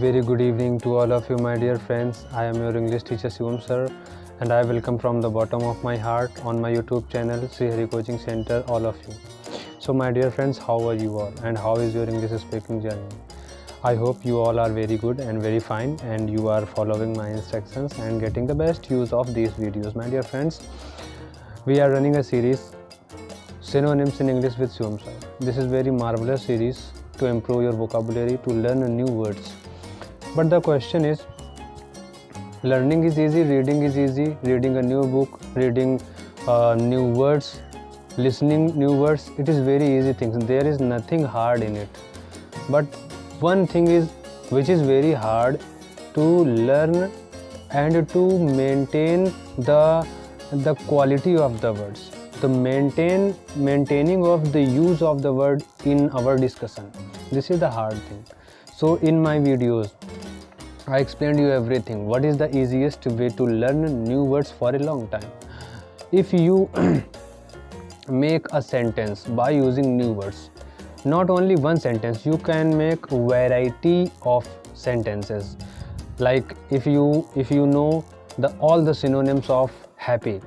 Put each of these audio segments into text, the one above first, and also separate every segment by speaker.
Speaker 1: very good evening to all of you, my dear friends. I am your English teacher Shivam sir, and I welcome from the bottom of my heart on my YouTube channel Sri Hari Coaching Center all of you. So my dear friends, how are you all and how is your English speaking journey? I hope you all are very good and very fine and you are following my instructions and getting the best use of these videos. My dear friends, we are running a series Synonyms in English with Shivam sir. This is very marvelous series to improve your vocabulary, to learn new words. But the question is, learning is easy, reading is easy, reading a new book, reading new words, listening new words, it is very easy things. There is nothing hard in it. But one thing is which is very hard to learn and to maintain the quality of the words, the maintaining of the use of the word in our discussion. This is the hard thing. So in my videos I explained you everything. What is the easiest way to learn new words for a long time? If you make a sentence by using new words, not only one sentence, you can make variety of sentences. Like if you know all the synonyms of happy,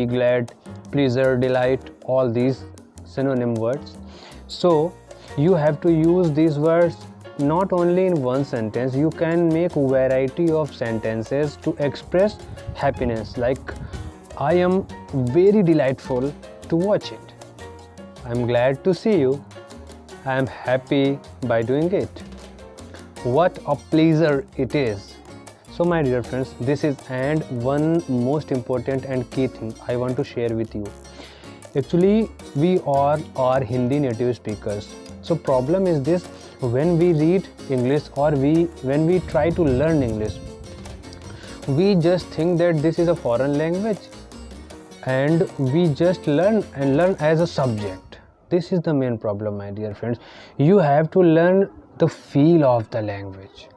Speaker 1: glad, pleasure, delight, all these synonym words, so you have to use these words not only in one sentence. You can make variety of sentences to express happiness, like I am very delightful to watch it, I am glad to see you, I am happy by doing it, what a pleasure it is. So my dear friends, this is and one most important and key thing I want to share with you. Actually, we all are Hindi native speakers. So problem is this, when we read English or when we try to learn English, we just think that this is a foreign language and we just learn as a subject. This is the main problem, my dear friends. You have to learn the feel of the language.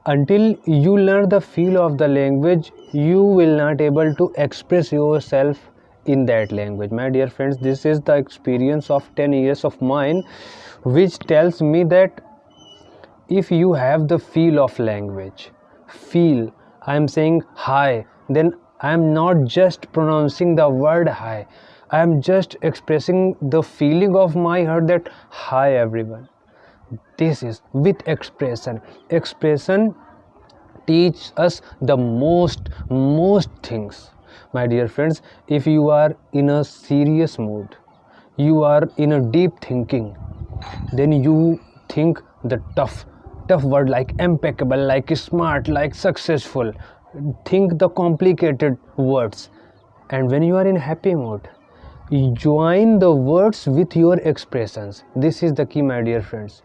Speaker 1: Until you learn the feel of the language, you will not able to express yourself in that language. My dear friends, this is the experience of 10 years of mine, which tells me that if you have the feel of language, I am saying hi, then I am not just pronouncing the word hi, I am just expressing the feeling of my heart that hi everyone. This is with expression. Expression teaches us the most things. My dear friends, if you are in a serious mood, you are in a deep thinking, then you think the tough word like impeccable, like smart, like successful. Think the complicated words. And when you are in happy mood, you join the words with your expressions. This is the key, my dear friends.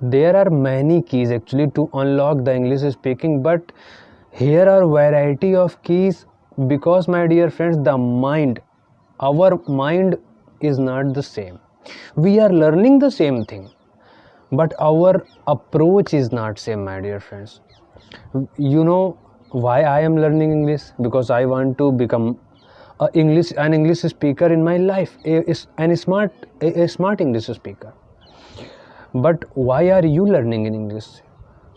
Speaker 1: There are many keys actually to unlock the English speaking, but here are variety of keys because, my dear friends, our mind is not the same. We are learning the same thing, but our approach is not same, my dear friends. You know why I am learning English? Because I want to become an English speaker in my life, a smart English speaker. But why are you learning in English?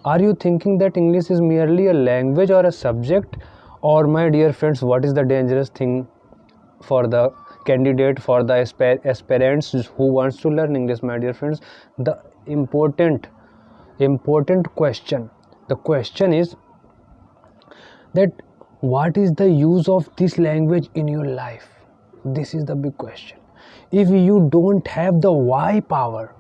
Speaker 1: Are you thinking that English is merely a language or a subject? Or, my dear friends, what is the dangerous thing for the candidate, for the aspirants who wants to learn English, my dear friends? The important question. The question is that what is the use of this language in your life? This is the big question. If you don't have the why power,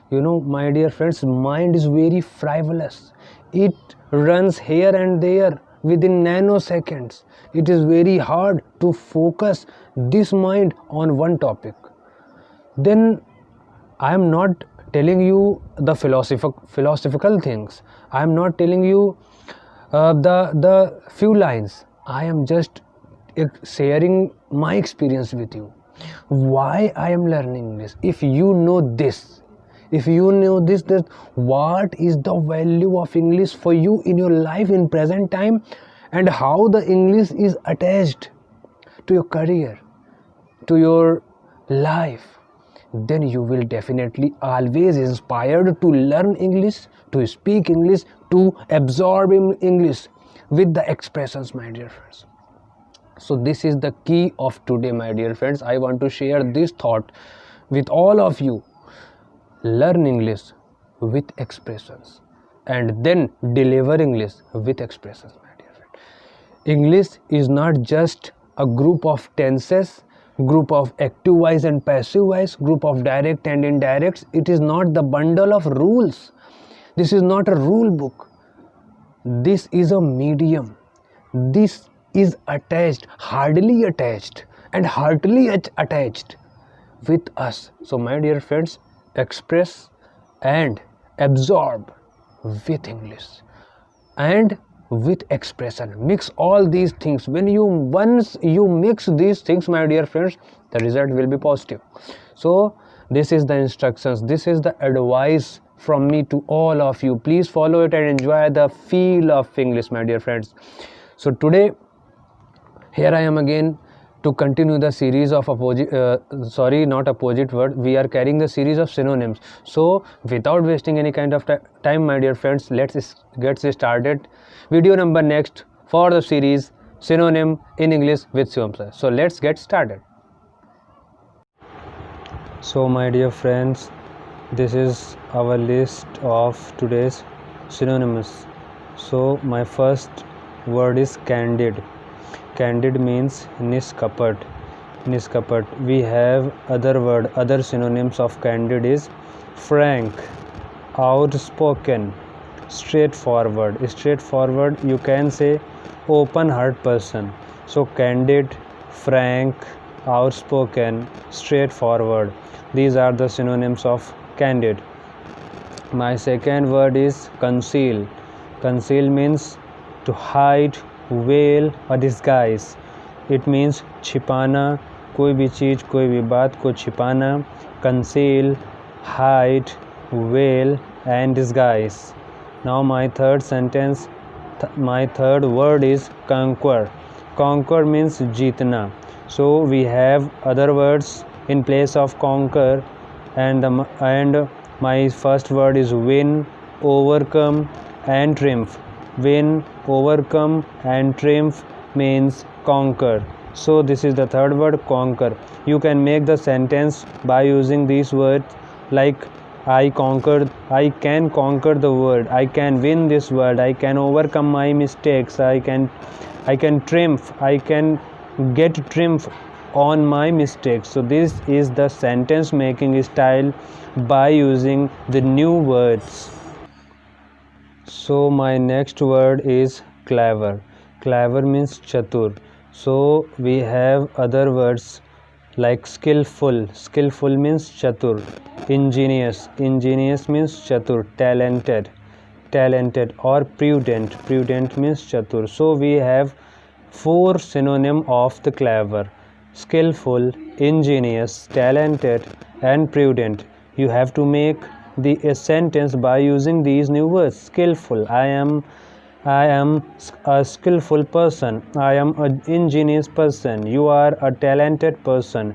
Speaker 1: you know, my dear friends, mind is very frivolous. It runs here and there within nanoseconds. It is very hard to focus this mind on one topic. Then I am not telling you the philosophical things. I am not telling you the few lines. I am just sharing my experience with you. Why I am learning this? If you know this, that what is the value of English for you in your life in present time, and how the English is attached to your career, to your life, then you will definitely always inspired to learn English, to speak English to absorb English with the expressions, my dear friends. So this is the key of today, my dear friends. I want to share this thought with all of you. Learn English with expressions and then deliver English with expressions, my dear friend. English is not just a group of tenses, group of active voice and passive voice, group of direct and indirects. It is not the bundle of rules. This is not a rule book. This is a medium. This is attached, hardly attached and heartily attached with us. So my dear friends, express and absorb with English and with expression. Mix all these things. Once you mix these things, my dear friends, the result will be positive. So this is the instructions, this is the advice from me to all of you. Please follow it and enjoy the feel of English, my dear friends. So today here I am again to continue the series of we are carrying the series of synonyms. So without wasting any kind of time, my dear friends, let's get started. Video number next for the series synonym in English with Shivam sir. So let's get started. So my dear friends, this is our list of today's synonyms. So my first word is candid. Candid means niskapat. We have other synonyms of candid is frank, outspoken, straightforward. You can say open heart person. So candid, frank, outspoken, straightforward. These are the synonyms of candid. My second word is conceal. Conceal means to hide, veil or disguise. It means छिपाना, कोई भी चीज़, कोई भी बात को छिपाना. Conceal, hide, veil and disguise. Now my third word is conquer. Conquer means जीतना. So we have other words in place of conquer, and my first word is win, overcome and triumph. Win, overcome and triumph means conquer. So this is the third word, conquer. You can make the sentence by using these words like I can conquer the world, I can win this world, I can overcome my mistakes, I can triumph, I can get triumph on my mistakes. So this is the sentence making style by using the new words. So my next word is clever. Clever means chatur. So we have other words like skillful. Skillful means chatur. Ingenious. Ingenious means chatur. Talented. Talented or prudent. Prudent means chatur. So we have 4 synonym of the clever: skillful, ingenious, talented and prudent. You have to make a sentence by using these new words. Skillful, I am a skillful person. I am an ingenious person. You are a talented person.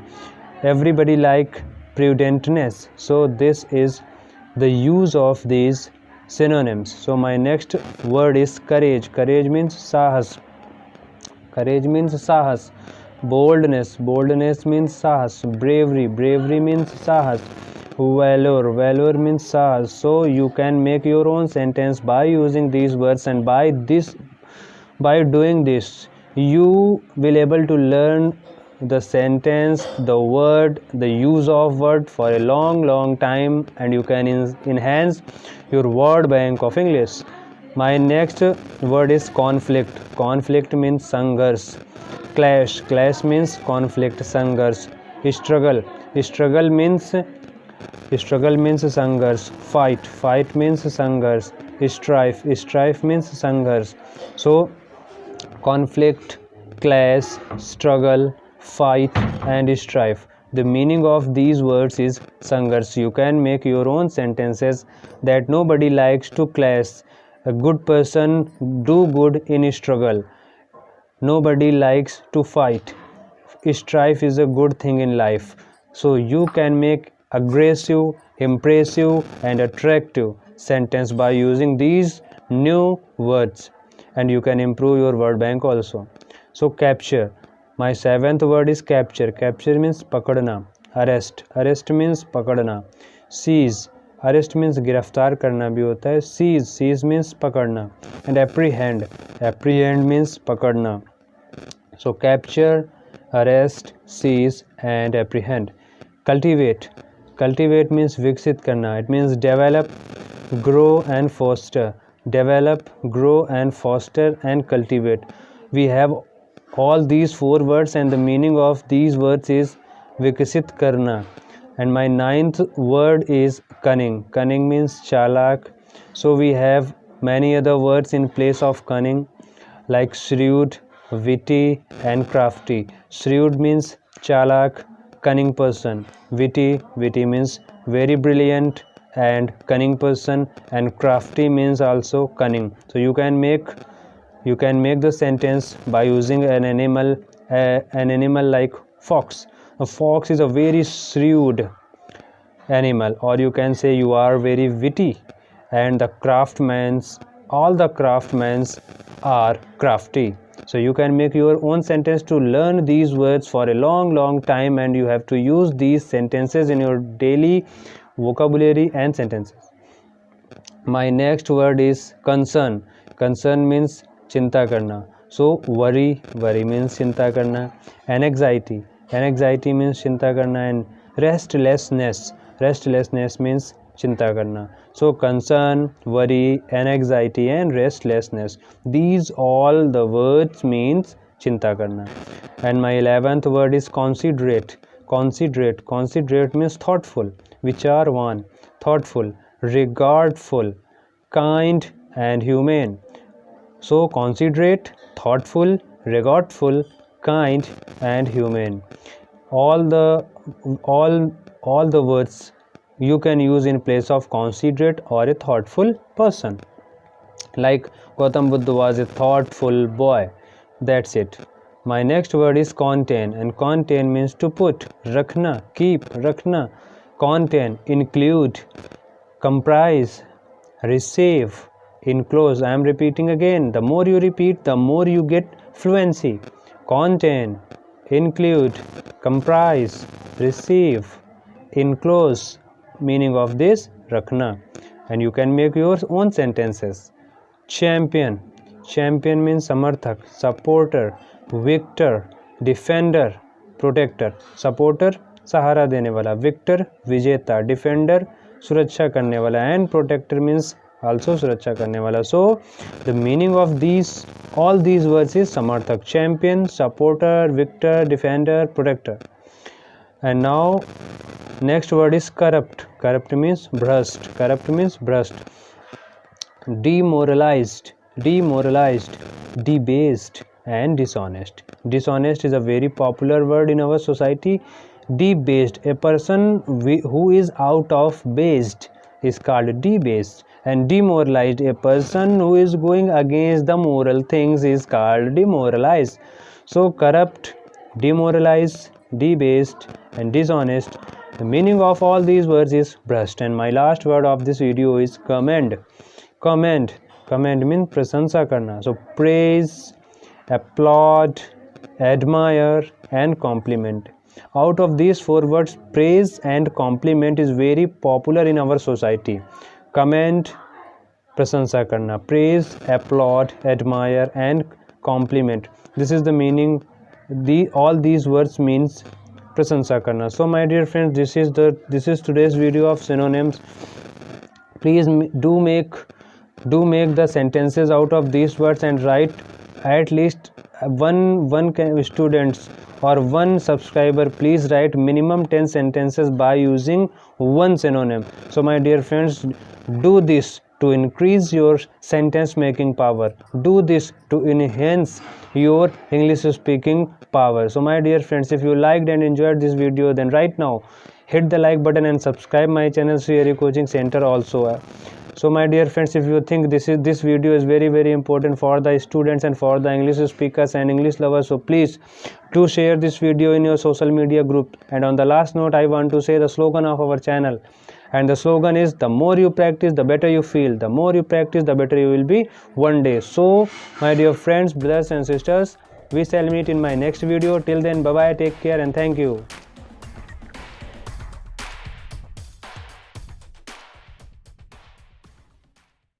Speaker 1: Everybody like prudentness. So this is the use of these synonyms. So my next word is courage. Courage means sahas. Courage means sahas. Boldness. Boldness means sahas. Bravery. Bravery means sahas. Valor. Valor means sahas. So you can make your own sentence by using these words, and by doing this you will able to learn the sentence, the word, the use of word for a long time, and you can enhance your word bank of English. My next word is conflict. Conflict means sangharsh. Clash. Clash means conflict. Sangharsh. Struggle. Struggle means sangharsh. Fight. Fight means sangharsh. Strife. Strife means sangharsh. So conflict, clash, struggle, fight and strife. The meaning of these words is sangharsh. You can make your own sentences that nobody likes to clash. A good person do good in struggle. Nobody likes to fight. Strife is a good thing in life. So you can make aggressive, impressive and attractive sentence by using these new words, and you can improve your word bank also. So capture, my seventh word is capture. Capture means pakadna. Arrest, arrest means pakadna. Seize, arrest means गिरफ्तार करना भी होता है. Seize, seize means पकड़ना. And apprehend, apprehend means पकड़ना. So capture, arrest, seize and apprehend. Cultivate, cultivate means विकसित करना. It means develop, grow and foster. Develop, grow and foster and cultivate. We have all these four words and the meaning of these words is विकसित करना. And my ninth word is cunning. Cunning means chalak. So we have many other words in place of cunning like shrewd, witty and crafty. Shrewd means chalak, cunning person. Witty, witty means very brilliant and cunning person, and crafty means also cunning. So you can make the sentence by using an animal like fox. A fox is a very shrewd animal, or you can say you are very witty, and the craftsmans, all the craftsmans are crafty. So you can make your own sentence to learn these words for a long time, and you have to use these sentences in your daily vocabulary and sentences. My next word is concern. Concern means चिंता करना. So worry, worry means चिंता करना. Anxiety, anxiety means चिंता करना. And restlessness, restlessness means चिंता करना. So concern, worry, anxiety and restlessness, these all the words means चिंता करना. And my 11th word is considerate. Considerate, considerate means thoughtful, विचारवान, thoughtful, regardful, kind and humane. So considerate, thoughtful, regardful, kind and humane. All the words you can use in place of considerate or a thoughtful person. Like Gautam Buddha was a thoughtful boy. That's it. My next word is contain, and contain means to put, rakhna, keep, rakhna. Contain, include, comprise, receive, enclose. I am repeating again. The more you repeat, the more you get fluency. Contain, include, comprise, receive, enclose. Meaning of this, rakhna. And you can make your own sentences. Champion, champion means samarthak, supporter, victor, defender, protector. Supporter सहारा देने वाला, victor विजेता, defender सुरक्षा करने वाला, and protector means also सुरक्षा करने वाला. So the meaning of all these words is samarthak, champion, supporter, victor, defender, protector. And now next word is corrupt. Corrupt means bhrasht. Corrupt means bhrasht. Demoralized, demoralized, debased and dishonest. Dishonest is a very popular word in our society. Debased, a person who is out of based is called debased, and demoralized, a person who is going against the moral things is called demoralized. So corrupt, demoralized, debased and dishonest. The meaning of all these words is bhrasht. And my last word of this video is commend. Commend, commend means prasansa karna. So praise, applaud, admire and compliment. Out of these four words, praise and compliment is very popular in our society. Commend, prasansa karna, praise, applaud, admire and compliment. This is the meaning. All these words means prasansa karna. So my dear friends, this is today's video of synonyms. Please do make the sentences out of these words and write at least one students or one subscriber. Please write minimum 10 sentences by using one synonym. So my dear friends, do this to increase your sentence making power. Do this to enhance your English speaking power. So my dear friends, if you liked and enjoyed this video, then right now hit the like button and subscribe my channel Sri Hari Coaching Center also. So my dear friends, if you think this video is very important for the students and for the English speakers and English lovers, so please do share this video in your social media group. And on the last note, I want to say the slogan of our channel, and the slogan is, the more you practice, the better you feel. The more you practice, the better you will be one day. So my dear friends, brothers and sisters, we shall meet in my next video. Till then, bye bye, take care, and thank you.